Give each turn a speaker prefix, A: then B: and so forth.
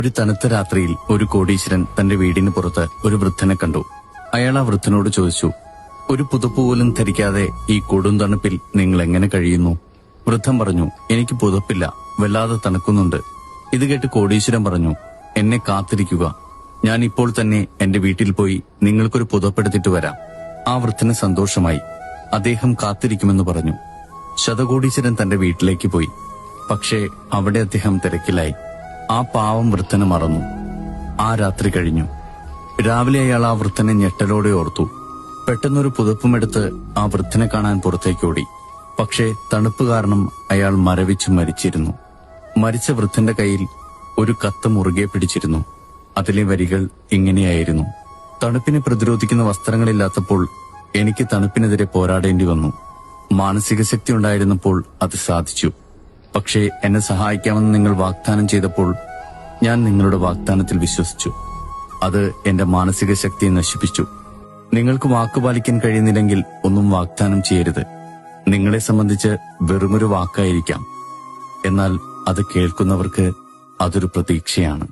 A: ഒരു തണുത്ത രാത്രിയിൽ ഒരു കോടീശ്വരൻ തന്റെ വീടിന് പുറത്ത് ഒരു വൃദ്ധനെ കണ്ടു. അയാൾ ആ വൃദ്ധനോട് ചോദിച്ചു, ഒരു പുതപ്പ് പോലും ധരിക്കാതെ ഈ കൊടും തണുപ്പിൽ നിങ്ങൾ എങ്ങനെ കഴിയുന്നു? വൃദ്ധൻ പറഞ്ഞു, എനിക്ക് പുതപ്പില്ല, വല്ലാതെ തണുക്കുന്നുണ്ട്. ഇത് കേട്ട് കോടീശ്വരൻ പറഞ്ഞു, എന്നെ കാത്തിരിക്കുക, ഞാൻ ഇപ്പോൾ തന്നെ എന്റെ വീട്ടിൽ പോയി നിങ്ങൾക്കൊരു പുതപ്പെടുത്തിട്ട് വരാം. ആ വൃദ്ധന് സന്തോഷമായി. അദ്ദേഹം കാത്തിരിക്കുമെന്ന് പറഞ്ഞു. ശതകോടീശ്വരൻ തന്റെ വീട്ടിലേക്ക് പോയി. പക്ഷേ അവിടെ അദ്ദേഹം തിരക്കിലായി. ആ പാവം വൃദ്ധനെ മറന്നു. ആ രാത്രി കഴിഞ്ഞു. രാവിലെ അയാൾ ആ വൃദ്ധനെ ഞെട്ടലോടെ ഓർത്തു. പെട്ടെന്നൊരു പുതപ്പുമെടുത്ത് ആ വൃദ്ധനെ കാണാൻ പുറത്തേക്കോടി. പക്ഷേ തണുപ്പ് കാരണം അയാൾ മരവിച്ചു മരിച്ചിരുന്നു. മരിച്ച വൃദ്ധന്റെ കയ്യിൽ ഒരു കത്ത് മുറുകെ പിടിച്ചിരുന്നു. അതിലെ വരികൾ ഇങ്ങനെയായിരുന്നു: തണുപ്പിനെ പ്രതിരോധിക്കുന്ന വസ്ത്രങ്ങളില്ലാത്തപ്പോൾ എനിക്ക് തണുപ്പിനെതിരെ പോരാടേണ്ടി വന്നു. മാനസിക ശക്തി ഉണ്ടായിരുന്നപ്പോൾ അത് സാധിച്ചു. പക്ഷേ എന്നെ സഹായിക്കാമെന്ന് നിങ്ങൾ വാഗ്ദാനം ചെയ്തപ്പോൾ ഞാൻ നിങ്ങളുടെ വാഗ്ദാനത്തിൽ വിശ്വസിച്ചു. അത് എന്റെ മാനസിക ശക്തിയെ നശിപ്പിച്ചു. നിങ്ങൾക്ക് വാക്കുപാലിക്കാൻ കഴിയുന്നില്ലെങ്കിൽ ഒന്നും വാഗ്ദാനം ചെയ്യരുത്. നിങ്ങളെ സംബന്ധിച്ച് വെറുമൊരു വാക്കായിരിക്കാം, എന്നാൽ അത് കേൾക്കുന്നവർക്ക് അതൊരു പ്രതീക്ഷയാണ്.